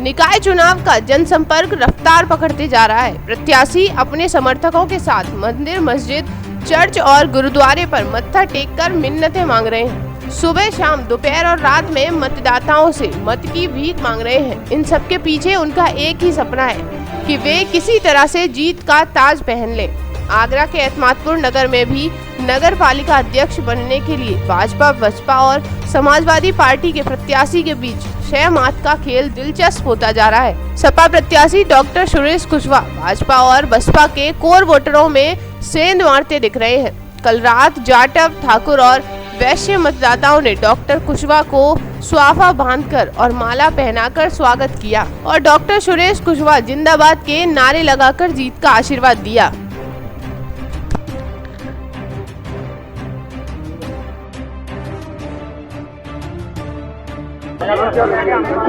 निकाय चुनाव का जनसंपर्क रफ्तार पकड़ते जा रहा है। प्रत्याशी अपने समर्थकों के साथ मंदिर, मस्जिद, चर्च और गुरुद्वारे पर मत्था टेककर मिन्नतें मांग रहे हैं। सुबह, शाम, दोपहर और रात में मतदाताओं से मत की भीख मांग रहे हैं। इन सबके पीछे उनका एक ही सपना है कि वे किसी तरह से जीत का ताज पहन लें। आगरा के एतमादपुर नगर में भी नगर पालिका अध्यक्ष बनने के लिए भाजपा, बसपा और समाजवादी पार्टी के प्रत्याशी के बीच 6 मात का खेल दिलचस्प होता जा रहा है। सपा प्रत्याशी डॉक्टर सुरेश कुशवाहा भाजपा और बसपा के कोर वोटरों में सेंध मारते दिख रहे हैं। कल रात जाटव, ठाकुर और वैश्य मतदाताओं ने डॉक्टर कुशवाहा को स्वाफा बांधकर और माला पहनाकर स्वागत किया और डॉक्टर सुरेश कुशवाहा जिंदाबाद के नारे लगाकर जीत का आशीर्वाद दिया।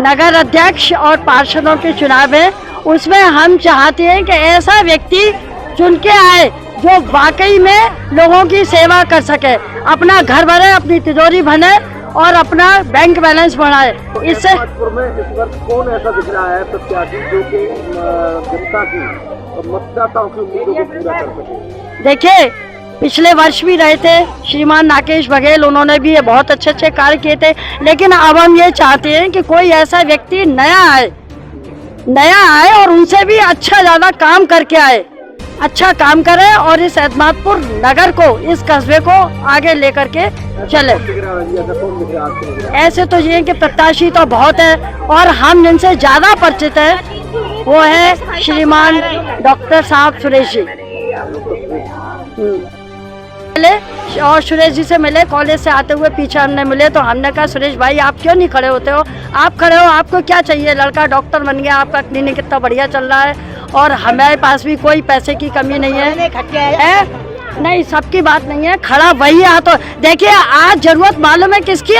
नगर अध्यक्ष और पार्षदों के चुनाव है, उसमें हम चाहते हैं कि ऐसा व्यक्ति चुन के आए जो वाकई में लोगों की सेवा कर सके, अपना घर भरे, अपनी तिजोरी भरे और अपना बैंक बैलेंस बढ़ाए। इससे इस वक्त कौन ऐसा दिख रहा है प्रत्याशी जो कि जनता की और मतदाताओं की उम्मीदों को पूरा कर सके? देखिए, पिछले वर्ष भी रहे थे श्रीमान नागेश बघेल, उन्होंने भी ये बहुत अच्छे कार्य किए थे, लेकिन अब हम ये चाहते हैं कि कोई ऐसा व्यक्ति नया आए और उनसे भी अच्छा ज़्यादा काम करके आए, अच्छा काम करे और इस एतमादपुर नगर को, इस कस्बे को आगे लेकर के चले। ऐसे तो ये कि प्रत्याशी तो बहुत है और हम जिनसे ज़्यादा परिचित है वो है श्रीमान डॉक्टर साहब सुरेश जी। और सुरेश जी से मिले, कॉलेज से आते हुए पीछे हमने मिले तो हमने कहा सुरेश भाई आप क्यों नहीं खड़े होते हो, आप खड़े हो, आपको क्या चाहिए, लड़का डॉक्टर बन गया, आपका क्लिनिक कितना बढ़िया चल रहा है और हमारे पास भी कोई पैसे की कमी नहीं है। नहीं, सबकी बात नहीं है, खड़ा वही है। तो देखिए, आज जरूरत मालूम है किसकी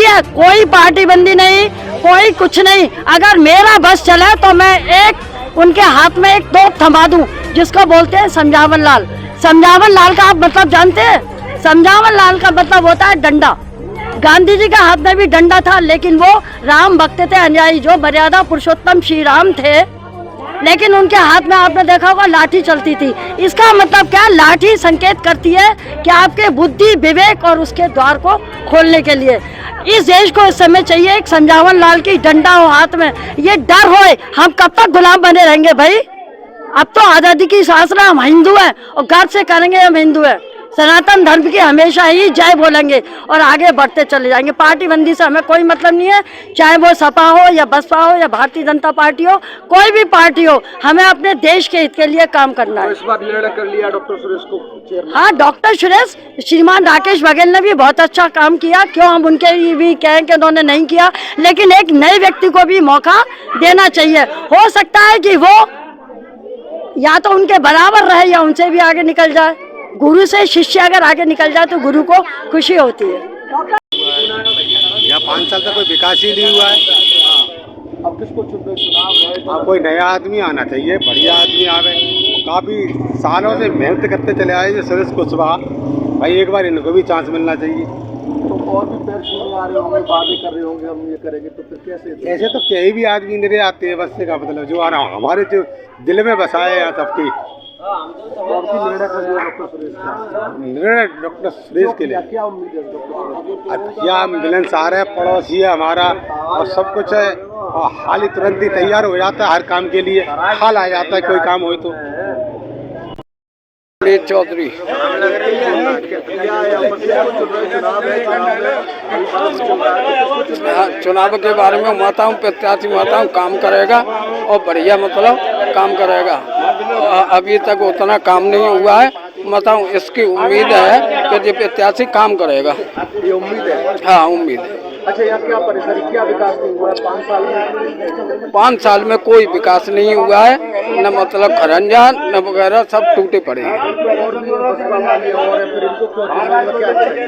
है, कोई पार्टी बंदी नहीं, कोई कुछ नहीं। अगर मेरा बस चले तो मैं एक उनके हाथ में एक तोप थमा दूं, जिसको बोलते हैं समझावन लाल। समझावन लाल का आप मतलब जानते हैं? समझावन लाल का मतलब होता है डंडा। गांधी जी के हाथ में भी डंडा था, लेकिन वो राम भक्त थे, अनुयायी, जो मर्यादा पुरुषोत्तम श्री राम थे, लेकिन उनके हाथ में आपने देखा होगा लाठी चलती थी। इसका मतलब क्या? लाठी संकेत करती है कि आपके बुद्धि, विवेक और उसके द्वार को खोलने के लिए इस देश को इस समय चाहिए एक समझावन लाल की डंडा हो हाथ में। ये डर होए, हम कब तक गुलाम बने रहेंगे भाई? अब तो आज़ादी की शासना, हम हिंदू हैं और गर्व से करेंगे हम हिंदू हैं। सनातन धर्म की हमेशा ही जय बोलेंगे और आगे बढ़ते चले जाएंगे। पार्टी बंदी से हमें कोई मतलब नहीं है, चाहे वो सपा हो या बसपा हो या भारतीय जनता पार्टी हो, कोई भी पार्टी हो, हमें अपने देश के हित के लिए काम करना है। इस बार निर्णय कर लिया डॉक्टर सुरेश को? हाँ, डॉक्टर सुरेश, श्रीमान राकेश बघेल ने भी बहुत अच्छा काम किया, क्यों हम उनके भी कहें कि उन्होंने नहीं किया, लेकिन एक नए व्यक्ति को भी मौका देना चाहिए। हो सकता है कि वो या तो उनके बराबर रहे या उनसे भी आगे निकल जाए। गुरु से शिष्य अगर आगे निकल जाए तो गुरु को खुशी होती है। यहाँ 5 साल तक कोई विकास ही नहीं हुआ है। अब किसको चुन रहे चुनाव है? कोई नया आदमी आना चाहिए, बढ़िया आदमी आवे। काफ़ी सालों से मेहनत करते चले आए जो सुरेश कुशवाहा भाई, एक बार इनको भी चांस मिलना चाहिए। तो और भी पैर छूने आ रहे होंगे, बातें कर रहे होंगे, हम ये करेंगे, तो फिर कैसे? ऐसे तो कहीं भी आदमी नहीं आते हैं, बस से का मतलब जो आ रहा हमारे जो दिल में बसाए हैं सबकी। निर्णय कर लिया डॉक्टर सुरेश का? निर्णय डॉक्टर सुरेश के लिए क्या उम्मीद है डॉक्टर सुरेश? अच्छा, एम्बुलेंस आ रहा है, पड़ोसी है हमारा और सब कुछ है, और हाल ही तुरंत ही तैयार हो जाता है हर काम के लिए। हाल आ जाता है कोई काम हो तो। चौधरी चुनाव के बारे में माताऊं, प्रत्याशी माताऊं काम करेगा और बढ़िया मतलब काम करेगा। अभी तक उतना काम नहीं हुआ है, माताऊं इसकी उम्मीद है कि ये प्रत्याशी काम करेगा। ये उम्मीद है? हाँ, उम्मीद है। अच्छा, यहाँ क्या परिसर, क्या विकास नहीं हुआ है 5 साल में? 5 साल में कोई विकास नहीं हुआ है, न मतलब खरंजा न वगैरह सब टूटे पड़े हैं। बसपा वाले और फिर इनको क्यों चुनाव में क्या चाहिए?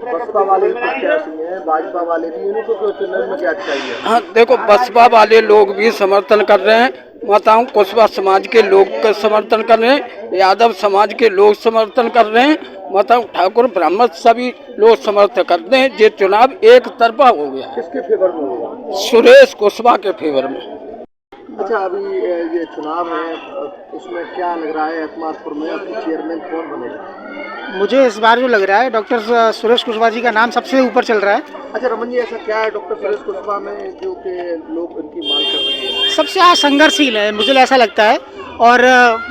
बसपा वाले प्रत्याशी हैं, भाजपा वाले भी, इनको क्यों चुनाव में क्या चाहिए? हाँ, देखो, बसपा वाले लोग भी समर्थन कर रहे हैं, माताओं कुशवाहा समाज के लोग का समर्थन कर रहे हैं, यादव समाज के लोग समर्थन कर रहे हैं, मतलब ठाकुर ब्राह्मण सभी लोग समर्थन करते हैं। ये चुनाव एक तरफा हो गया है, किसके फेवर में होगा? सुरेश कुशवाहा के फेवर में। अच्छा, अभी ये चुनाव है, उसमें क्या लग रहा है एतमादपुर में अभी चेयरमैन कौन बनेगा? मुझे इस बार जो लग रहा है डॉक्टर सुरेश कुशवाहा जी का नाम सबसे ऊपर चल रहा है। अच्छा रमन जी, ऐसा क्या है डॉक्टर सुरेश कुशवाहा में जो कि लोग उनकी मांग कर रहे हैं? सबसे ज़्यादा संघर्षशील है, मुझे ऐसा लगता है। और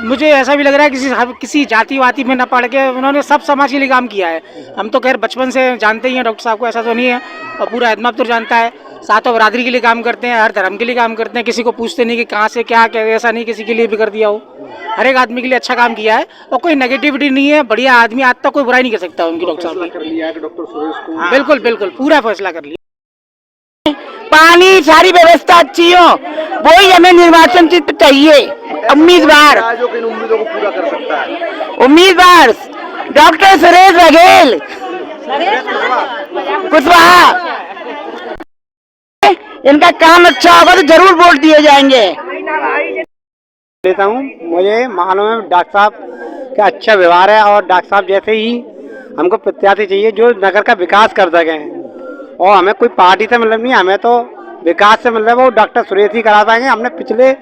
मुझे ऐसा भी लग रहा है किसी जाति वाति में न पढ़ के उन्होंने सब समाज के लिए काम किया है। हम तो खैर बचपन से जानते ही हैं डॉक्टर साहब को, ऐसा तो नहीं है, और पूरा एतमादपुर जानता है। सातों बरादरी के लिए काम करते हैं, हर धर्म के लिए काम करते हैं, किसी को पूछते नहीं कि कहाँ से क्या क्या, ऐसा नहीं किसी के लिए भी कर दिया हो। हर एक आदमी के लिए अच्छा काम किया है और कोई नेगेटिविटी नहीं है, बढ़िया आदमी, आज तक कोई बुराई नहीं कर सकता उनकी। डॉक्टर साहब कर लिया है कि डॉक्टर सुरेश को? बिल्कुल बिल्कुल पूरा फैसला कर लिया। पानी सारी व्यवस्था अच्छी हो, वही हमें निर्वाचन चित्र चाहिए। उम्मीदवार जो कि इन उम्मीदों को पूरा कर सकता है? उम्मीदवार डॉक्टर सुरेश बघेल कुशवाहा, इनका काम अच्छा होगा तो जरूर वोट दिए जाएंगे। लेता हूँ, मुझे मालूम है डॉक्टर साहब का अच्छा व्यवहार है और डॉक्टर साहब जैसे ही हमको प्रत्याशी चाहिए जो नगर का विकास कर सकें। और हमें कोई पार्टी से मतलब नहीं, हमें तो विकास से मतलब वो डॉक्टर सुरेश ही करा पाएंगे। हमने पिछले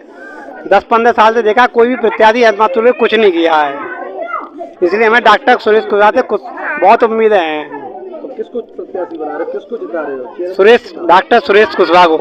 10-15 साल से देखा कोई भी प्रत्याशी एतमादपुर में कुछ नहीं किया है, इसलिए हमें डॉक्टर सुरेश कुशवाहा से कुछ बहुत उम्मीदें हैं। तो किसको प्रत्याशी बना रहे हो, किसको जिता रहे हो? डॉक्टर सुरेश कुशवाहा को।